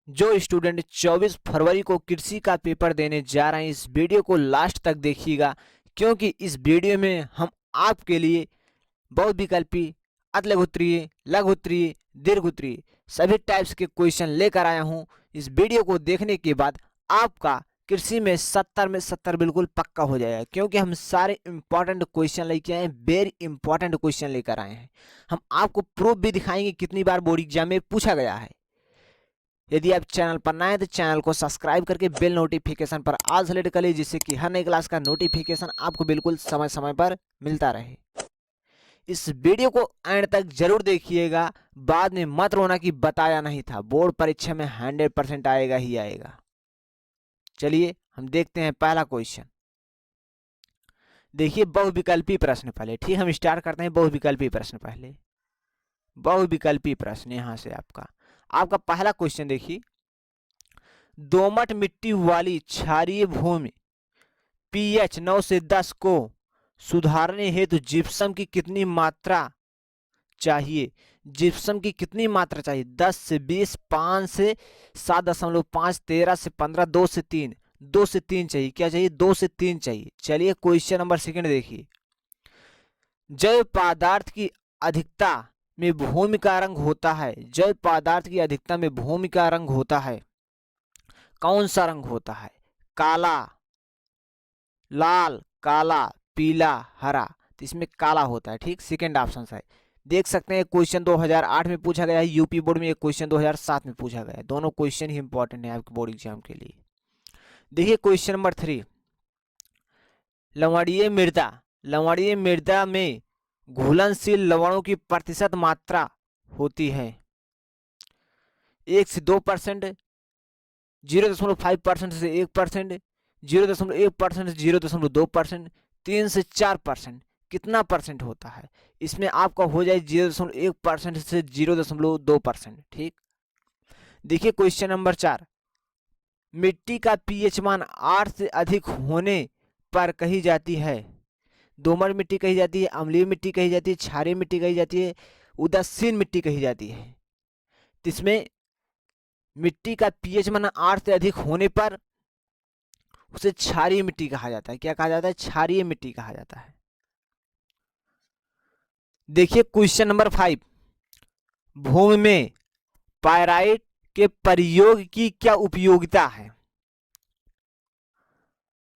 जो स्टूडेंट 24 फरवरी को कृषि का पेपर देने जा रहे हैं, इस वीडियो को लास्ट तक देखिएगा, क्योंकि इस वीडियो में हम आपके लिए बहुविकल्पी, अतिलघुत्तरीय, लघुत्तरीय, दीर्घोत्तरीय सभी टाइप्स के क्वेश्चन लेकर आया हूं। इस वीडियो को देखने के बाद आपका कृषि में 70 में 70 बिल्कुल पक्का हो जाएगा, क्योंकि हम सारे इंपॉर्टेंट क्वेश्चन लेके आए हैं, वेरी इंपॉर्टेंट क्वेश्चन लेकर आए हैं। हम आपको प्रूफ भी दिखाएंगे कितनी बार बोर्ड एग्जाम में पूछा गया है। यदि आप चैनल पर नए हैं तो चैनल को सब्सक्राइब करके बेल नोटिफिकेशन पर ऑल सेलेक्ट कर लीजिए, जिससे कि हर नई क्लास का नोटिफिकेशन आपको बिल्कुल समय समय पर मिलता रहे। इस वीडियो को एंड तक जरूर देखिएगा, बाद में मत रोना कि बताया नहीं था। बोर्ड परीक्षा में 100% आएगा ही आएगा। चलिए हम देखते हैं पहला क्वेश्चन। देखिए बहुविकल्पी प्रश्न पहले, ठीक, हम स्टार्ट करते हैं बहुविकल्पी प्रश्न पहले। बहुविकल्पी प्रश्न यहां से आपका पहला क्वेश्चन देखिए, दोमट मिट्टी वाली क्षारीय भूमि pH 9 से 10 को सुधारने हेतु जिप्सम की कितनी मात्रा चाहिए? जिप्सम की कितनी मात्रा चाहिए? 10 से 20, 5 से 7.5, 13 से 15, 2 से 3। 2 से 3 चाहिए। क्या चाहिए? 2 से 3 चाहिए। चलिए क्वेश्चन नंबर सेकंड देखिए, जैव पदार्थ की अधिकता में भूमि का रंग होता है। जैव पदार्थ की अधिकता में भूमि का रंग होता है, कौन सा रंग होता है? काला, लाल, काला, पीला, हरा। तो इसमें काला होता है, ठीक, सेकंड ऑप्शन है। देख सकते हैं क्वेश्चन 2008 में पूछा गया है, यूपी बोर्ड में एक क्वेश्चन 2007 में पूछा गया है। दोनों क्वेश्चन ही इंपॉर्टेंट है आपके बोर्ड एग्जाम के लिए। देखिए क्वेश्चन नंबर 3, लवणीय मृदा। लवणीय मृदा में घुलनशील लवणों की प्रतिशत मात्रा होती है 1 से 2%, 0.5% से 1%, 0.1% से 0.2%, 3 से 4%। कितना परसेंट होता है? इसमें आपका हो जाए 0.1% से 0.2%, ठीक। देखिए क्वेश्चन नंबर 4, मिट्टी का पीएच मान 8 से अधिक होने पर कही जाती है। दोमट मिट्टी कही जाती है, अम्लीय मिट्टी कही जाती है, क्षारीय मिट्टी कही जाती है, उदासीन मिट्टी कही जाती है। तो इसमें मिट्टी का पीएच मान 8 से अधिक होने पर उसे क्षारीय मिट्टी कहा जाता है। क्या कहा जाता है? क्षारीय मिट्टी कहा जाता है। देखिए क्वेश्चन नंबर 5, भूमि में पायराइट के प्रयोग की क्या उपयोगिता है?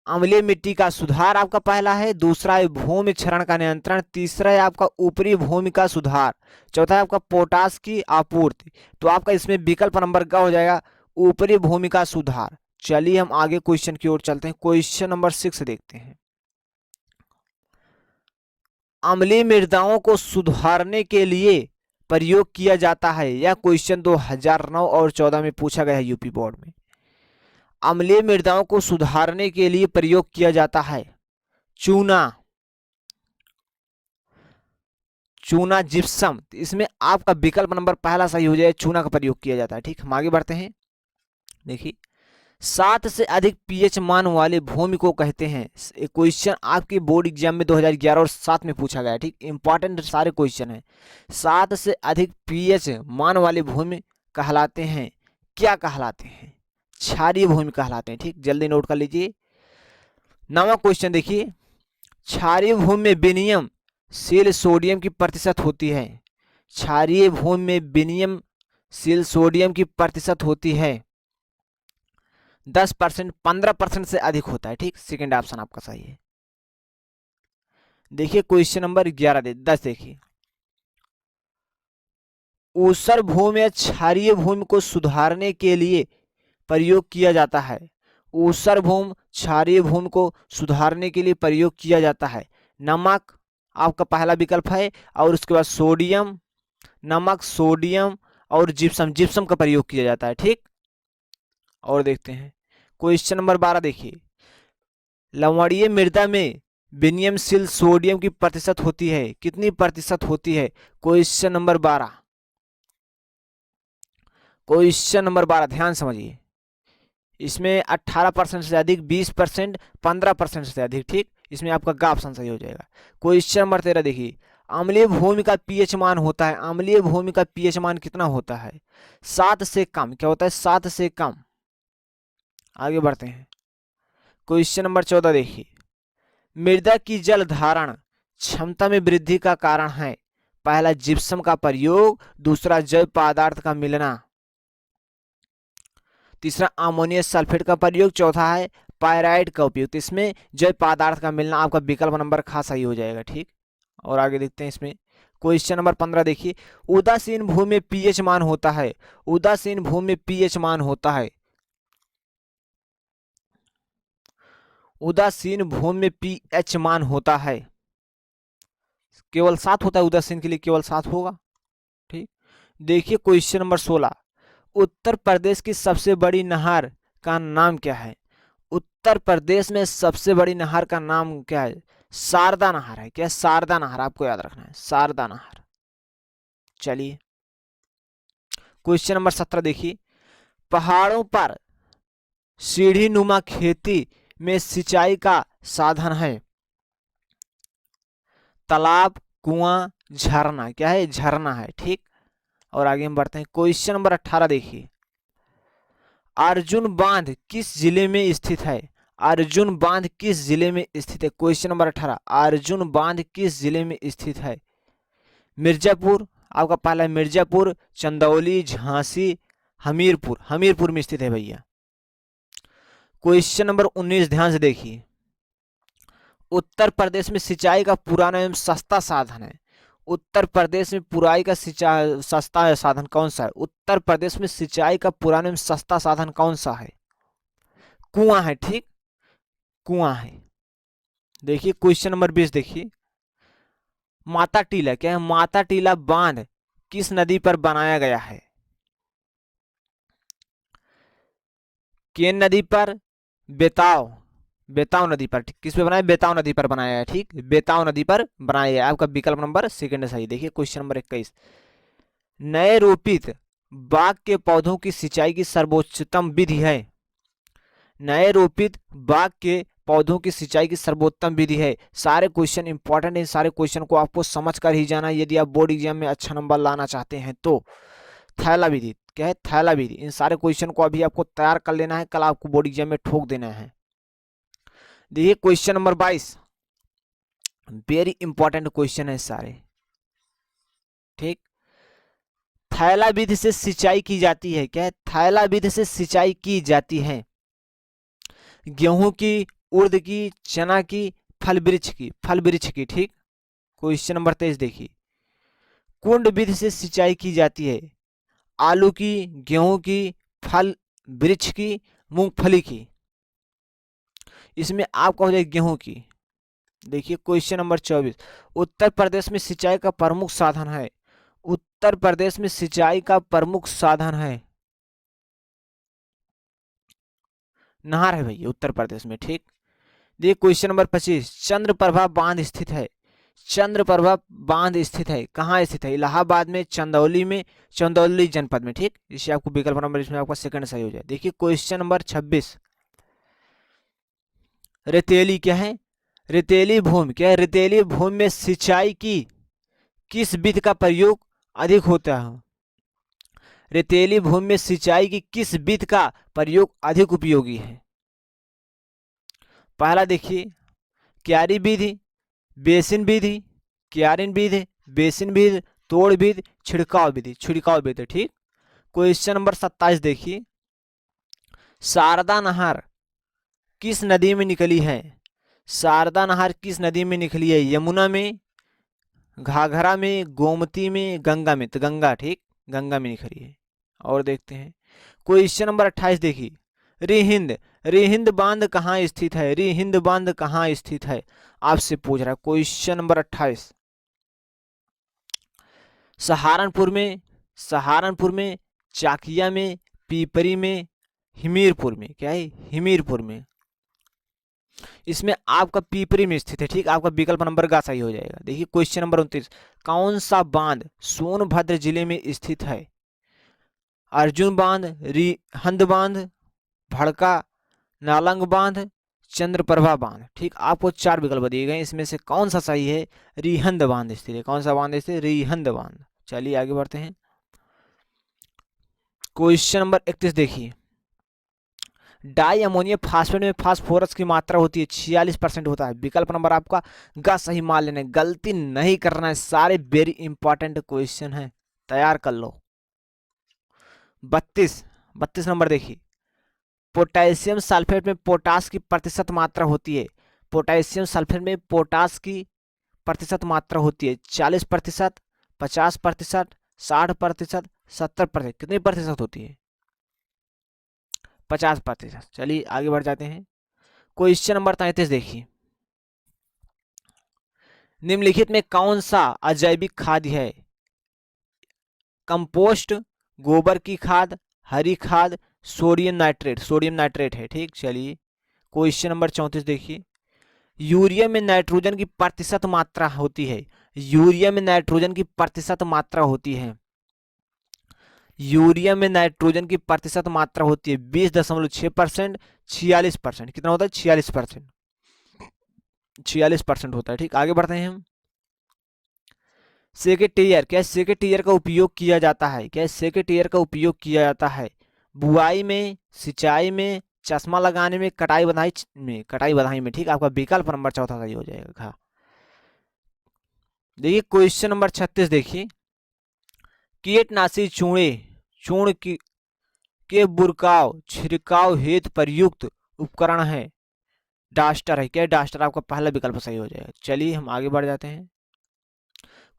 अम्लीय मिट्टी का सुधार आपका पहला है, दूसरा है भूमि क्षरण का नियंत्रण, तीसरा है आपका ऊपरी भूमि का सुधार, चौथा है आपका पोटास की आपूर्ति। तो आपका इसमें विकल्प नंबर का हो जाएगा ऊपरी भूमि का सुधार। चलिए हम आगे क्वेश्चन की ओर चलते हैं। क्वेश्चन नंबर 6 देखते हैं, अम्लीय मृदाओं को सुधारने के लिए प्रयोग किया जाता है। यह क्वेश्चन 2009 और 14 में पूछा गया है यूपी बोर्ड में। अम्लीय मृदाओं को सुधारने के लिए प्रयोग किया जाता है चूना, चूना, जिप्सम। इसमें आपका विकल्प नंबर पहला सही हो जाए, चूना का प्रयोग किया जाता है, ठीक। हम आगे बढ़ते हैं। देखिए 7 से अधिक पीएच मान वाले भूमि को कहते हैं। क्वेश्चन आपके बोर्ड एग्जाम में 2011 और 7 में पूछा गया है, ठीक, इंपॉर्टेंट सारे क्वेश्चन हैं। 7 से अधिक पीएच मान वाले भूमि कहलाते हैं, क्या कहलाते हैं? क्षारीय भूमि कहलाते हैं, ठीक। जल्दी नोट कर लीजिए। 9वां क्वेश्चन देखिए, क्षारीय भूमि में विनिमय शील सोडियम की प्रतिशत होती है। क्षारीय भूमि में विनिमय शील सोडियम की प्रतिशत होती है 10%, 15% से अधिक होता है, ठीक। सेकंड ऑप्शन आपका सही है। देखिए क्वेश्चन नंबर 10 देखिए, ऊसर भूमि या क्षारीय भूमि को सुधारने के लिए प्रयोग किया जाता है। ऊसर भूमि, क्षारीय भूमि को सुधारने के लिए प्रयोग किया जाता है नमक आपका पहला विकल्प है, और उसके बाद सोडियम, नमक, सोडियम और जिप्सम, जिप्सम का प्रयोग किया जाता है, ठीक। और देखते हैं क्वेश्चन नंबर 12 देखिए, लवणीय मृदा में विनिमयशील सोडियम की प्रतिशत होती है, कितनी प्रतिशत होती है? क्वेश्चन नंबर 12, क्वेश्चन नंबर 12 ध्यान समझिए। इसमें 18% से अधिक, 20%, 15% से अधिक, ठीक। इसमें आपका गा ऑप्शन सही हो जाएगा। क्वेश्चन नंबर 13 देखिए, अम्लीय भूमि का पीएच मान होता है, अम्लीय भूमि का पीएच मान कितना होता है? 7 से कम। क्या होता है? 7 से कम। आगे बढ़ते हैं। क्वेश्चन नंबर 14 देखिए, मृदा की जल धारण क्षमता में वृद्धि का कारण है। पहला जिप्सम का प्रयोग, दूसरा जैव पदार्थ का मिलना, तीसरा अमोनियम सल्फेट का प्रयोग, चौथा है पायराइड का उपयोग। तो इसमें जैव पदार्थ का मिलना आपका विकल्प नंबर खा सही हो जाएगा। ठीक, और आगे देखते हैं इसमें। क्वेश्चन नंबर 15 देखिए, उदासीन भूमि में पीएच मान होता है। उदासीन भूमि में पीएच मान होता है, उदासीन भूमि में पीएच मान होता है केवल 7 होता है, उदासीन के लिए केवल 7 होगा। ठीक, देखिए क्वेश्चन नंबर 16, उत्तर प्रदेश की सबसे बड़ी नहर का नाम क्या है? उत्तर प्रदेश में सबसे बड़ी नहर का नाम क्या है? शारदा नहर है। क्या? शारदा नहर, आपको याद रखना है, शारदा नहर। चलिए क्वेश्चन नंबर 17 देखिए, पहाड़ों पर सीढ़ी नुमा खेती में सिंचाई का साधन है। तालाब, कुआं, झरना। क्या है? झरना है। ठीक, और आगे हम बढ़ते हैं। क्वेश्चन नंबर 18 देखिए, अर्जुन बांध किस जिले में स्थित है? अर्जुन बांध किस जिले में स्थित है? क्वेश्चन नंबर 18, अर्जुन बांध किस जिले में स्थित है? मिर्जापुर, आपका पहला है मिर्जापुर, चंदौली, झांसी, हमीरपुर। हमीरपुर में स्थित है भैया। क्वेश्चन नंबर 19 ध्यान से देखिए, उत्तर प्रदेश में सिंचाई का पुराना एवं सस्ता साधन है। उत्तर प्रदेश में पुराई का सिंचाई सस्ता है साधन कौन सा है? उत्तर प्रदेश में सिंचाई का पुराना एवं सस्ता साधन कौन सा है? कुआं है। ठीक, कुआं है। देखिए क्वेश्चन नंबर 20 देखिए, माता टीला। क्या है? माता टीला बांध किस नदी पर बनाया गया है? केन नदी पर, बेताव, बेताव नदी पर। किस पे बनाया? बेताव नदी पर बनाया है। ठीक, बेताव नदी पर बनाया है। आपका विकल्प नंबर सेकंड सही। देखिए क्वेश्चन नंबर 21, नए रोपित बाग के पौधों की सिंचाई की सर्वोच्चतम विधि है। नए रोपित बाग के पौधों की सिंचाई की सर्वोत्तम विधि है। सारे क्वेश्चन इंपॉर्टेंट है, सारे क्वेश्चन को आपको समझ कर ही जाना यदि आप बोर्ड एग्जाम में अच्छा नंबर लाना चाहते हैं तो। थैला विधि। क्या है? थैला विधि। इन सारे क्वेश्चन को अभी आपको तैयार कर लेना है, कल आपको बोर्ड एग्जाम में ठोक देना है। देखिए question number 22, very important question है सारे। ठीक, थैला विधि से सिंचाई की जाती है। क्या है? थैला विधि से सिंचाई की जाती है गेहूं की, उड़द की, चना की, फल वृक्ष की। फल वृक्ष की। ठीक, क्वेश्चन नंबर 23 देखिए, कुंड विधि से सिंचाई की जाती है आलू की, गेहूं की, फल वृक्ष की, मूंगफली की। इसमें आपका हो जाए गेहूं की। देखिए क्वेश्चन नंबर 24, उत्तर प्रदेश में सिंचाई का प्रमुख साधन है। उत्तर प्रदेश में सिंचाई का प्रमुख साधन है नहर है भैया उत्तर प्रदेश में। ठीक, देखिए क्वेश्चन नंबर 25, चंद्रप्रभा बांध स्थित है। चंद्रप्रभा बांध स्थित है, कहाँ स्थित है? इलाहाबाद में, चंदौली में, चंदौली जनपद में। ठीक, इससे आपको विकल्प नंबर इसमें आपका सेकंड सही हो जाए। देखिए क्वेश्चन नंबर 26, रेतीली। क्या है? रेतीली भूमि। क्या है? रेतीली भूमि में सिंचाई की किस विधि का प्रयोग अधिक होता है? रेतीली भूमि में सिंचाई की किस विधि का प्रयोग अधिक उपयोगी है? पहला देखिए, क्यारी विधि, बेसिन विधि, क्यारिन विधि, बेसिन विधि, तोड़ विधि, छिड़काव विधि। छिड़काव विधि। ठीक, क्वेश्चन नंबर 27 देखिए, शारदा नहर किस नदी में निकली है? शारदा नहर किस नदी में निकली है? यमुना में, घाघरा में, गोमती में, गंगा में। तो गंगा। ठीक, गंगा में निकली है। और देखते हैं क्वेश्चन नंबर 28 देखिए, रिहिंद। रिहिंद बांध कहाँ स्थित है? रिहिंद बांध कहाँ स्थित है? आपसे पूछ रहा है। क्वेश्चन नंबर 28, सहारनपुर में, सहारनपुर में, चाकिया में, पीपरी में, हिमीरपुर में। क्या है? हिमीरपुर में। इसमें आपका पीपरी में स्थित है। ठीक, आपका विकल्प नंबर का सही हो जाएगा। देखिए क्वेश्चन नंबर 29, कौन सा बांध सोनभद्र जिले में स्थित है? अर्जुन बांध, रिहंद बांध, भड़का नालंग बांध, चंद्रप्रभा बांध। ठीक, आपको 4 विकल्प दिए गए, इसमें से कौन सा सही है? रिहंद बांध स्थित है। कौन सा बांध स्थित है? रिहंद बांध। चलिए आगे बढ़ते हैं। क्वेश्चन नंबर 31 देखिए, डाई अमोनियम फास्फेट में फास्फोरस की मात्रा होती है 46% होता है। विकल्प नंबर आपका ग सही मान लेना है, गलती नहीं करना है, सारे वेरी इंपॉर्टेंट क्वेश्चन हैं, तैयार कर लो। 32 नंबर देखिए, पोटेशियम सल्फेट में पोटास की प्रतिशत मात्रा होती है। पोटेशियम सल्फेट में पोटास की प्रतिशत मात्रा होती है 40%, 50%, 60%, 70%। कितनी प्रतिशत होती है? 50%। चलिए आगे बढ़ जाते हैं। क्वेश्चन नंबर 33 देखिए, निम्नलिखित में कौन सा अजैविक खाद है? कंपोस्ट, गोबर की खाद, हरी खाद, सोडियम नाइट्रेट। सोडियम नाइट्रेट है। ठीक, चलिए क्वेश्चन नंबर 34 देखिए, यूरिया में नाइट्रोजन की प्रतिशत मात्रा होती है। यूरिया में नाइट्रोजन की प्रतिशत मात्रा होती है। यूरिया में नाइट्रोजन की प्रतिशत मात्रा होती है 20.6%, 46%। कितना होता है? 46%। 46% होता है। ठीक, आगे बढ़ते हैं हम। सेकेटेयर, क्या सेकेटेयर का उपयोग किया जाता है? क्या सेकेटेयर का उपयोग किया जाता है? बुआई में, सिंचाई में, चश्मा लगाने में, कटाई बधाई में। कटाई बधाई में। ठीक, आपका विकल्प नंबर चौथा सही हो जाएगा। देखिए क्वेश्चन नंबर 36 देखिए, कीटनाशी चूर्ण के बुरकाव छिड़काव हेतु प्रयुक्त उपकरण है। डास्टर है। क्या डास्टर? आपका पहला विकल्प सही हो जाएगा। चलिए हम आगे बढ़ जाते हैं।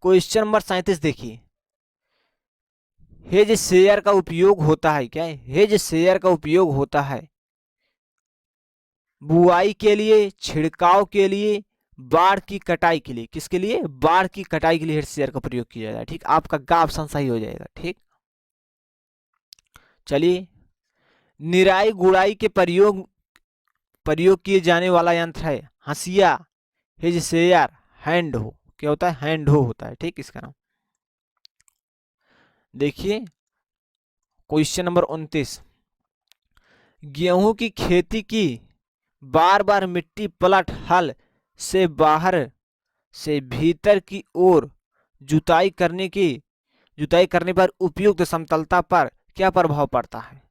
क्वेश्चन नंबर 37 देखिए, हेज शेयर का उपयोग होता है। क्या है? हेज शेयर का उपयोग होता है बुआई के लिए, छिड़काव के लिए, बाढ़ की कटाई के लिए। किसके लिए? बाढ़ की कटाई के लिए हेज शेयर का प्रयोग किया जाता है। ठीक, आपका गा ऑप्शन सही हो जाएगा। ठीक, चलिए, निराई गुड़ाई के प्रयोग किए जाने वाला यंत्र है हंसिया, हेज शेयर, हैंड हो। क्या होता है? हैंड हो होता है। ठीक, इसका नाम देखिए। क्वेश्चन नंबर 29, गेहूं की खेती की बार बार मिट्टी पलट हल से बाहर से भीतर की ओर जुताई करने पर उपयुक्त समतलता पर क्या प्रभाव पड़ता है?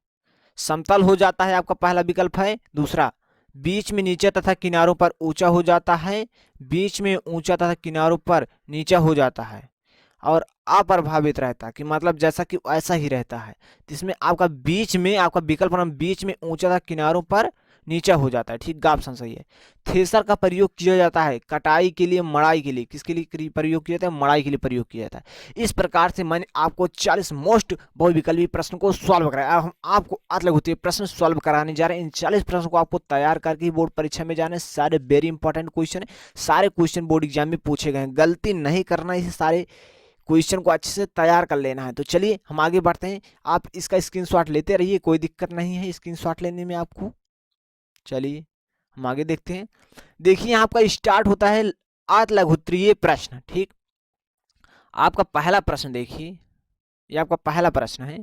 समतल हो जाता है, आपका पहला विकल्प है। दूसरा, बीच में नीचे तथा किनारों पर ऊंचा हो जाता है। बीच में ऊंचा तथा किनारों पर नीचा हो जाता है। और अप्रभावित रहता है, कि मतलब जैसा कि ऐसा ही रहता है। जिसमें आपका बीच में, आपका विकल्प नंबर बीच में ऊंचा तथा किनारों पर नीचा हो जाता है। ठीक, गा ऑप्शन सही है। थ्रेसर का प्रयोग किया जाता है कटाई के लिए, मड़ाई के लिए। किसके लिए प्रयोग किया जाता है? मड़ाई के लिए प्रयोग किया जाता है। इस प्रकार से मैंने आपको 40 मोस्ट बहुविकल्पी प्रश्न को सॉल्व कराया। अब हम आपको अगले होते प्रश्न सॉल्व कराने जा रहे हैं। इन 40 प्रश्न को आपको तैयार करके बोर्ड परीक्षा में जाने। सारे वेरी इंपॉर्टेंट क्वेश्चन है, सारे क्वेश्चन बोर्ड एग्जाम में पूछे गए हैं, गलती नहीं करना, इसे सारे क्वेश्चन को अच्छे से तैयार कर लेना है। तो चलिए हम आगे बढ़ते हैं। आप इसका स्क्रीनशॉट लेते रहिए, कोई दिक्कत नहीं है स्क्रीनशॉट लेने में आपको। चलिए हम आगे देखते हैं। देखिए यहाँ आपका स्टार्ट होता है अतिलघुत्तरीय प्रश्न। ठीक, आपका पहला प्रश्न देखिए, ये आपका पहला प्रश्न है,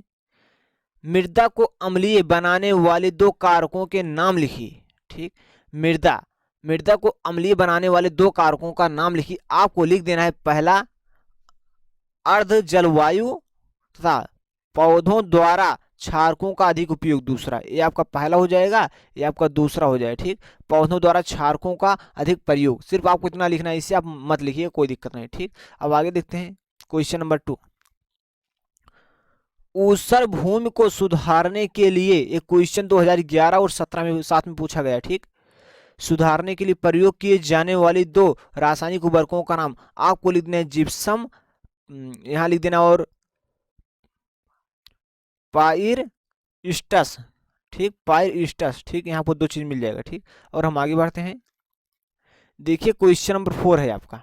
मृदा को अम्लीय बनाने वाले दो कारकों के नाम लिखिए। ठीक, मृदा को अम्लीय बनाने वाले दो कारकों का नाम लिखिए। आपको लिख देना है, पहला अर्ध जलवायु तथा पौधों द्वारा क्षारकों का अधिक उपयोग। दूसरा, ये आपका पहला हो जाएगा, ये आपका दूसरा हो जाएगा। ठीक, पौधों द्वारा क्षारकों का अधिक प्रयोग। सिर्फ आपको इतना लिखना है, इससे आप मत लिखिए, कोई दिक्कत नहीं। ठीक, अब आगे देखते हैं। क्वेश्चन नंबर 2, ऊसर भूमि को सुधारने के लिए, एक क्वेश्चन 2011 और 17 में साथ में पूछा गया। ठीक, सुधारने के लिए प्रयोग किए जाने वाली दो रासायनिक उर्वरकों का नाम आपको लिख देना है, जिप्सम यहां लिख देना, और पाइरिस्टस। ठीक, पाइरिस्टस। ठीक, यहाँ पर दो चीज मिल जाएगा। ठीक, और हम आगे बढ़ते हैं। देखिए क्वेश्चन नंबर 4 है आपका,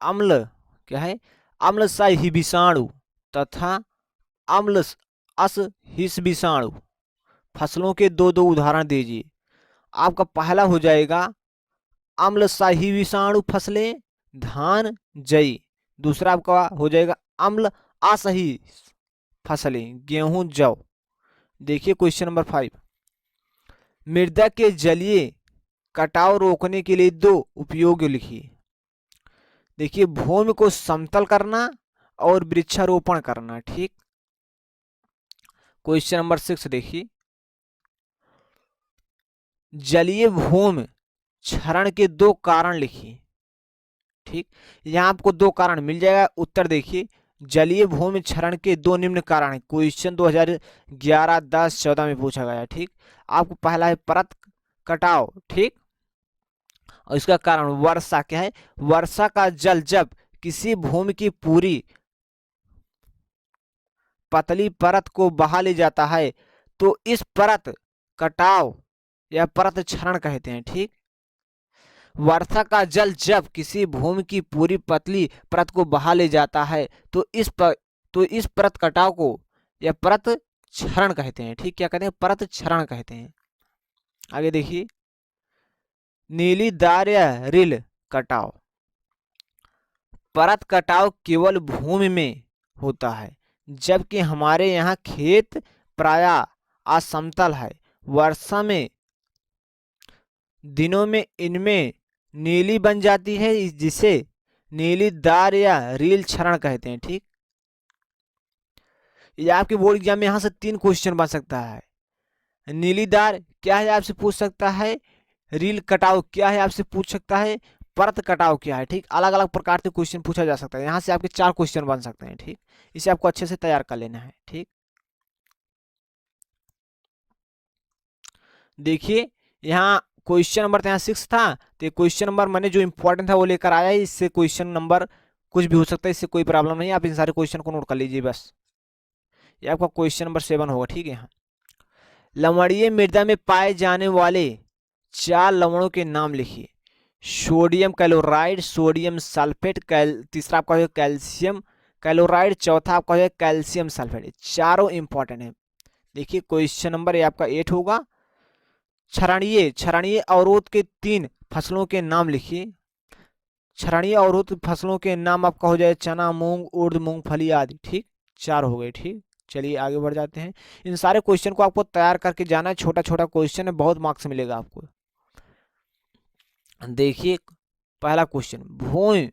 अम्ल क्या है? अम्लशाही विषाणु तथा अम्ल असहिष् विषाणु फसलों के दो दो उदाहरण दीजिए। आपका पहला हो जाएगा अम्लशाही विषाणु फसलें, धान, जई। दूसरा आपका हो जाएगा अम्ल असही फसलें, गेहूं, जौ। देखिए क्वेश्चन नंबर 5, मृदा के जलीय कटाव रोकने के लिए दो उपयोग लिखिए। देखिए, भूमि को समतल करना और वृक्षारोपण करना। ठीक, क्वेश्चन नंबर 6 देखिए, जलीय भूमि क्षरण के दो कारण लिखिए। ठीक, यहां आपको दो कारण मिल जाएगा। उत्तर देखिए, जलीय भूमि क्षरण के दो निम्न कारण है। क्वेश्चन 2011, 10, 14 में पूछा गया है। ठीक, आपको पहला है परत कटाव। ठीक, और इसका कारण वर्षा क्या है, वर्षा का जल जब किसी भूमि की पूरी पतली परत को बहा ले जाता है तो इस परत कटाव या परत क्षरण कहते हैं। ठीक, वर्षा का जल जब किसी भूमि की पूरी पतली परत को बहा ले जाता है तो इस परत कटाव को या परत क्षरण कहते हैं। ठीक, क्या कहते हैं, परत क्षरण कहते हैं। आगे देखिए, नीली दार या रील कटाव। परत कटाव केवल भूमि में होता है, जबकि हमारे यहाँ खेत प्रायः असमतल है। वर्षा में दिनों में इनमें नीली बन जाती है, जिसे नीली दार या रील क्षरण कहते हैं। ठीक, ये आपके बोर्ड एग्जाम में यहां से 3 क्वेश्चन बन सकता है। नीली दार क्या है आपसे पूछ सकता है, रील कटाव क्या है आपसे पूछ सकता है, परत कटाव क्या है। ठीक, अलग अलग प्रकार के क्वेश्चन पूछा जा सकता है। यहाँ से आपके 4 क्वेश्चन बन सकते हैं। ठीक, इसे आपको अच्छे से तैयार कर लेना है। ठीक, देखिए, यहाँ क्वेश्चन नंबर तो यहाँ 6 था, तो क्वेश्चन नंबर मैंने जो इंपॉर्टेंट था वो लेकर आया है। इससे क्वेश्चन नंबर कुछ भी हो सकता है, इससे कोई प्रॉब्लम नहीं है। आप इन सारे क्वेश्चन को नोट कर लीजिए बस। ये आपका क्वेश्चन नंबर 7 होगा। ठीक है, यहाँ लवणीय मृदा में पाए जाने वाले 4 लवणों के नाम लिखिए। सोडियम क्लोराइड, सोडियम सल्फेट, तीसरा आपका है कैल्शियम क्लोराइड, चौथा आपका है कैल्शियम सल्फेट। चारों इंपॉर्टेंट है। देखिए, क्वेश्चन नंबर ये आपका 8 होगा। क्षरणीय अवरोध के 3 फसलों के नाम लिखिए। क्षरणीय अवरोध फसलों के नाम आपका हो जाए चना, मूंग, उर्द, मूंगफली आदि। ठीक, 4 हो गए। ठीक, चलिए आगे बढ़ जाते हैं। इन सारे क्वेश्चन को आपको तैयार करके जाना है। छोटा छोटा क्वेश्चन है, बहुत मार्क्स मिलेगा आपको। देखिए, पहला क्वेश्चन, भूमि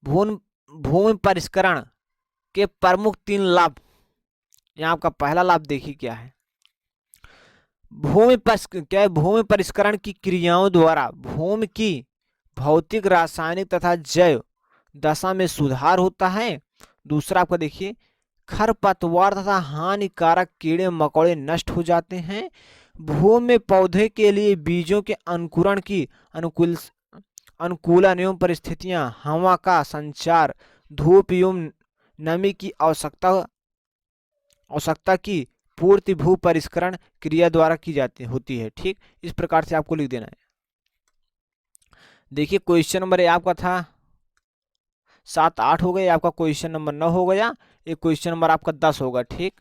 भूमि भूमि परिष्करण के प्रमुख 3 लाभ। यहाँ आपका पहला लाभ देखिए क्या है, भूमि परिष्करण की क्रियाओं द्वारा भूमि की भौतिक, रासायनिक तथा जैव दशा में सुधार होता है। दूसरा आपका देखिए, खरपतवार तथा हानिकारक कीड़े मकोड़े नष्ट हो जाते हैं। भूमि में पौधे के लिए बीजों के अंकुरण की अनुकूलन एवं परिस्थितियां, हवा का संचार, धूप एवं नमी की आवश्यकता की पूर्ति भू परिष्करण क्रिया द्वारा की जाती होती है। ठीक, इस प्रकार से आपको लिख देना है। देखिए, क्वेश्चन नंबर ये आपका था 7, 8 हो गए। आपका क्वेश्चन नंबर 9 हो गया। एक क्वेश्चन नंबर आपका 10 होगा। ठीक,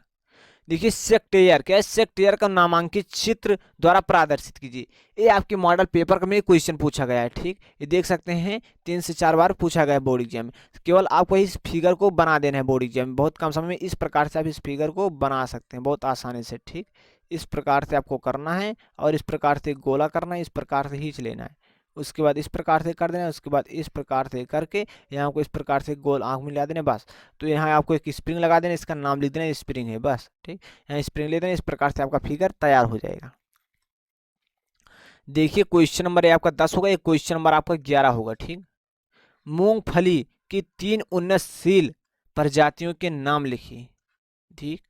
देखिए, सेक्टेयर क्या है, सेक्टेयर का नामांकित चित्र द्वारा प्रदर्शित कीजिए। ये आपके मॉडल पेपर में क्वेश्चन पूछा गया है। ठीक, ये देख सकते हैं 3 से 4 बार पूछा गया है बोर्ड एग्जाम में। केवल आपको इस फिगर को बना देना है बोर्ड एग्जाम में, बहुत कम समय में इस प्रकार से आप इस फिगर को बना सकते हैं बहुत आसानी से। ठीक, इस प्रकार से आपको करना है और इस प्रकार से गोला करना है, इस प्रकार से खींच लेना है। उसके बाद इस प्रकार से कर देना है, उसके बाद इस प्रकार से करके यहाँ को इस प्रकार से गोल आंख मिला देना बस। तो यहाँ आपको एक स्प्रिंग लगा देना, इसका नाम लिख देना स्प्रिंग है बस। ठीक, यहाँ स्प्रिंग ले देना, इस प्रकार से आपका फिगर तैयार हो जाएगा। देखिए, क्वेश्चन नंबर आपका 10 होगा, एक क्वेश्चन नंबर आपका 11 होगा। ठीक, मूंगफली की 3 उन्नतशील प्रजातियों के नाम लिखिए। ठीक,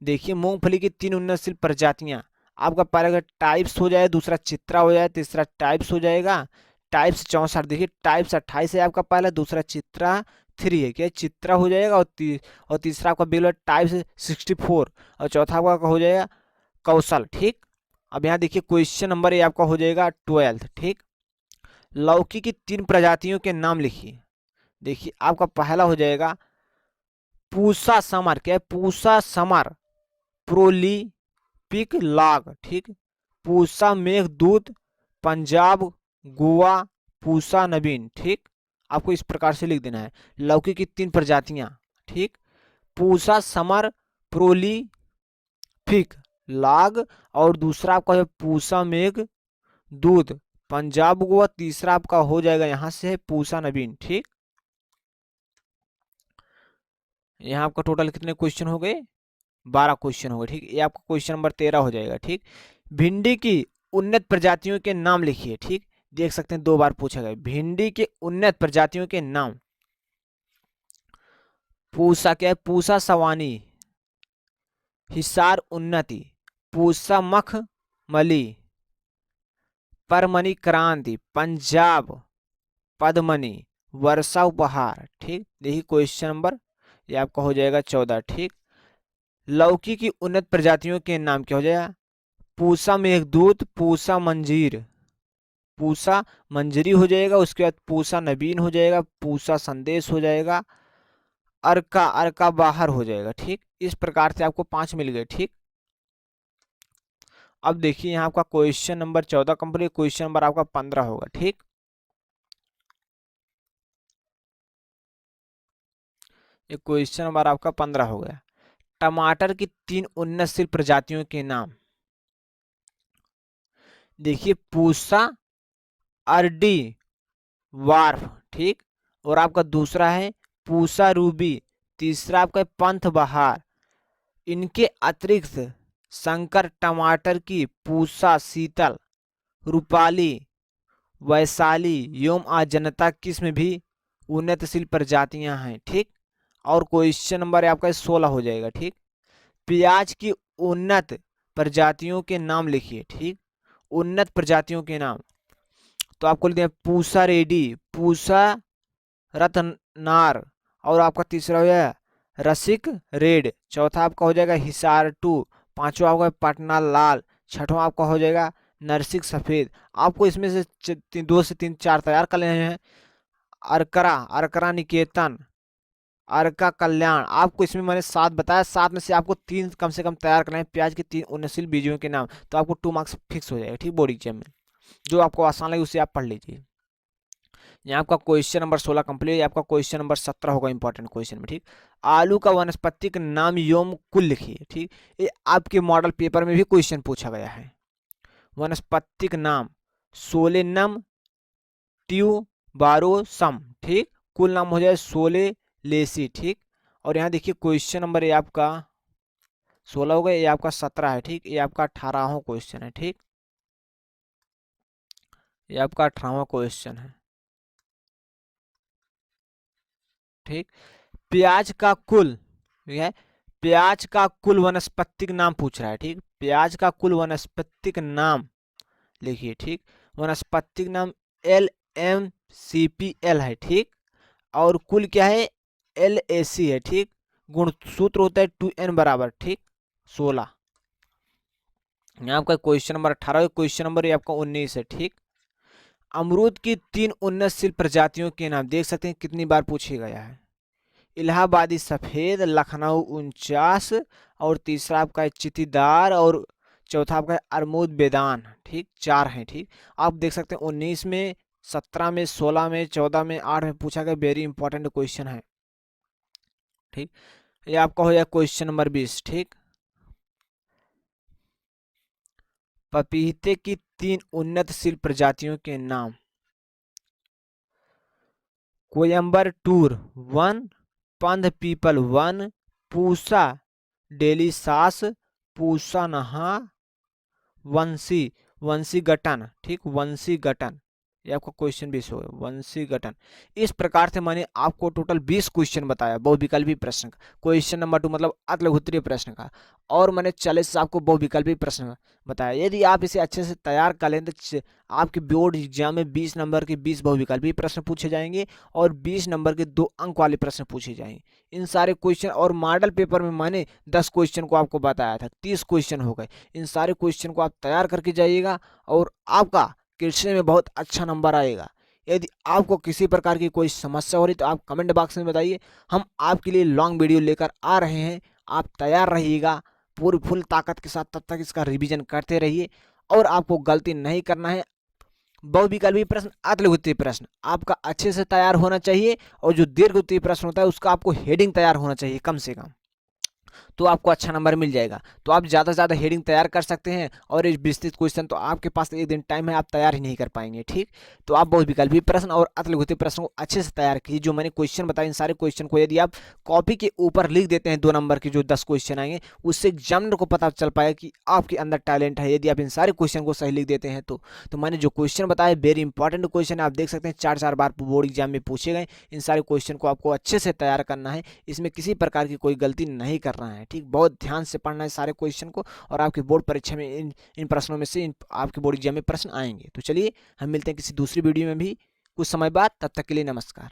देखिए, मूंगफली की 3 उन्नतशील प्रजातियां, आपका पहला टाइप्स हो जाए, दूसरा चित्रा हो जाए, तीसरा टाइप्स हो जाएगा। टाइप्स 64, देखिए टाइप्स 28 है आपका पहला, दूसरा चित्रा 3 है क्या, चित्रा हो जाएगा। और तीसरा आपका बिलो टाइप्स 64 और चौथा आपका हो जाएगा कौशल। ठीक, अब यहाँ देखिए क्वेश्चन नंबर ये आपका हो जाएगा 12। ठीक, लौकी की 3 प्रजातियों के नाम लिखिए। देखिए, आपका पहला हो जाएगा पूसा समर क्या है, पूसा समर प्रोलीपिक लाग। ठीक, पूसा मेघदूत, पंजाब, गोवा, पूसा नवीन। ठीक, आपको इस प्रकार से लिख देना है लौकी की 3 प्रजातियां। ठीक, पूसा समर प्रोलीफिक लाग, और दूसरा आपका है पूसा मेघ दूत पंजाब हुआ, तीसरा आपका हो जाएगा यहाँ से है पूसा नवीन। ठीक, यहाँ आपका टोटल कितने क्वेश्चन हो गए, 12 क्वेश्चन हो गए। ठीक, ये आपका क्वेश्चन नंबर 13 हो जाएगा। ठीक, भिंडी की उन्नत प्रजातियों के नाम लिखिए। ठीक, देख सकते हैं 2 बार पूछा गया, भिंडी के उन्नत प्रजातियों के नाम। पूसा क्या है, पूसा सवानी, हिसार उन्नति, पूसा मख मली, परमणि क्रांति, पंजाब पद्मनी, वर्षा उपहार। ठीक, देखिए क्वेश्चन नंबर ये आपका हो जाएगा 14। ठीक, लौकी की उन्नत प्रजातियों के नाम क्या हो जाएगा, पूसा मेघदूत, पूसा मंजीर, पूसा मंजरी हो जाएगा, उसके बाद पूसा नवीन हो जाएगा, पूसा संदेश हो जाएगा, अर्का अर्का बाहर हो जाएगा। ठीक, इस प्रकार से आपको 5 मिल गए। ठीक, अब देखिए यहाँ आपका question number 14 complete, question number आपका 15 होगा। ठीक, ये क्वेश्चन नंबर आपका 15 हो गया। टमाटर की 3 उन्नतशील प्रजातियों के नाम। देखिए पूसा अर्डी वार्फ। ठीक, और आपका दूसरा है पूसा रूबी, तीसरा आपका है पंथ बहार। इनके अतिरिक्त संकर टमाटर की पूसा शीतल, रूपाली, वैशाली एवं अजंता किस्म भी उन्नतशील प्रजातियां हैं। ठीक, और क्वेश्चन नंबर आपका 16 हो जाएगा। ठीक, प्याज की उन्नत प्रजातियों के नाम लिखिए। ठीक, उन्नत प्रजातियों के नाम तो आपको लिख दिया पूसा रेडी, पूसा रत्नार, और आपका तीसरा हो जाएगा रसिक रेड, चौथा आपका हो जाएगा हिसार टू, पांचवा आपका पटना लाल, छठवां आपका हो जाएगा नरसिक सफेद। आपको इसमें से 2 से 3 4 तैयार कर लेने हैं। अरकरा, अरकरा निकेतन, अर्का कल्याण, आपको इसमें मैंने 7 बताया, 7 में से आपको 3 कम से कम तैयार करना है। प्याज के 3 उन्नतशील बीजों के नाम, तो आपको 2 मार्क्स फिक्स हो जाएगा। ठीक, बोर्ड एग्जाम में जो आपको आसान लगे उसे आप पढ़ लीजिए। यहाँ आपका क्वेश्चन नंबर 16 कंप्लीट, आपका क्वेश्चन नंबर 17 होगा इंपॉर्टेंट क्वेश्चन में। ठीक, आलू का वानस्पतिक नाम एवं कुल लिखिए। ठीक, ये आपके मॉडल पेपर में भी क्वेश्चन पूछा गया है। वानस्पतिक नाम सोलेनम ट्यूबारोसम। ठीक, कुल नाम हो जाए सोले लेसी। ठीक, और यहाँ देखिए क्वेश्चन नंबर ये आपका 16 हो गया, ये आपका 17 है। ठीक, ये आपका 18वां क्वेश्चन है। ठीक, ये आपका 18वां क्वेश्चन है। ठीक, प्याज का कुल, है प्याज का कुल वनस्पतिक नाम पूछ रहा है। ठीक, प्याज का कुल वनस्पतिक नाम लिखिए। ठीक, वनस्पतिक नाम LMCPL है। ठीक, और कुल क्या है LAC है। ठीक, गुण सूत्र होता है 2n बराबर। ठीक, 16। यहाँ आपका क्वेश्चन नंबर 18, क्वेश्चन नंबर आपका 19 है। ठीक, अमरूद की 3 उन्नतशील प्रजातियों के नाम देख सकते हैं कितनी बार पूछे गया है। इलाहाबादी सफेद, लखनऊ 49, और तीसरा आपका है चितीदार, और चौथा आपका है अरमूद बेदान। ठीक, 4 हैं। ठीक, आप देख सकते हैं 19 में, 17 में, 16 में, 14 में, 8 में पूछा गया। वेरी इंपॉर्टेंट क्वेश्चन है। ठीक, ये आपका हो जाएगा क्वेश्चन नंबर 20। ठीक, पपीते की 3 उन्नतशील प्रजातियों के नाम। कोयम्बटूर 1, पंध पीपल 1, पूसा डेलिसास, पूसा नहा, वंशी वंशी गटन। ठीक, वंशी गटन, ये आपका क्वेश्चन 20 हो गया, वंशी गटन। इस प्रकार से मैंने आपको टोटल 20 क्वेश्चन बताया बहुविकल्पी प्रश्न का। क्वेश्चन नंबर 2 मतलब अतिलघुत्तरीय प्रश्न का, और मैंने 40 आपको बहुविकल्पी प्रश्न बताया। यदि आप इसे अच्छे से तैयार कर लें तो आपके बोर्ड एग्जाम में 20 नंबर के 20 बहुविकल्पी प्रश्न पूछे जाएंगे, और 20 नंबर के 2 अंक वाले प्रश्न पूछे जाएंगे। इन सारे क्वेश्चन, और मॉडल पेपर में मैंने 10 क्वेश्चन को आपको बताया था, 30 क्वेश्चन हो गए। इन सारे क्वेश्चन को आप तैयार करके जाइएगा, और आपका कृषि में बहुत अच्छा नंबर आएगा। यदि आपको किसी प्रकार की कोई समस्या हो रही तो आप कमेंट बॉक्स में बताइए, हम आपके लिए लॉन्ग वीडियो लेकर आ रहे हैं। आप तैयार रहिएगा पूरी फुल ताकत के साथ, तब तक इसका रिवीजन करते रहिए, और आपको गलती नहीं करना है। बहुविकल्पी प्रश्न, अतिलघुत्तरीय प्रश्न आपका अच्छे से तैयार होना चाहिए, और जो दीर्घ उत्तरीय प्रश्न होता है उसका आपको हेडिंग तैयार होना चाहिए कम से कम। तो आपको अच्छा नंबर मिल जाएगा। तो आप ज़्यादा से ज़्यादा हेडिंग तैयार कर सकते हैं, और ये विस्तृत क्वेश्चन तो आपके पास एक दिन टाइम है, आप तैयार ही नहीं कर पाएंगे। ठीक, तो आप बहुविकल्पी प्रश्न और अतिलघुत्तम प्रश्न को अच्छे से तैयार कीजिए। जो मैंने क्वेश्चन बताए, इन सारे क्वेश्चन को यदि आप कॉपी के ऊपर लिख देते हैं 2 नंबर के जो 10 क्वेश्चन आएंगे, उससे एग्जामिनर को पता चल पाएगा कि आपके अंदर टैलेंट है, यदि आप इन सारे क्वेश्चन को सही लिख देते हैं तो मैंने जो क्वेश्चन बताया वेरी इंपॉर्टेंट क्वेश्चन है, आप देख सकते हैं 4 बार बोर्ड एग्जाम में पूछे गए। इन सारे क्वेश्चन को आपको अच्छे से तैयार करना है, इसमें किसी प्रकार की कोई गलती नहीं करना है। ठीक, बहुत ध्यान से पढ़ना है सारे क्वेश्चन को, और आपके बोर्ड परीक्षा में इन प्रश्नों में से आपके बोर्ड एग्जाम में प्रश्न आएंगे। तो चलिए हम मिलते हैं किसी दूसरी वीडियो में भी कुछ समय बाद, तब तक के लिए नमस्कार।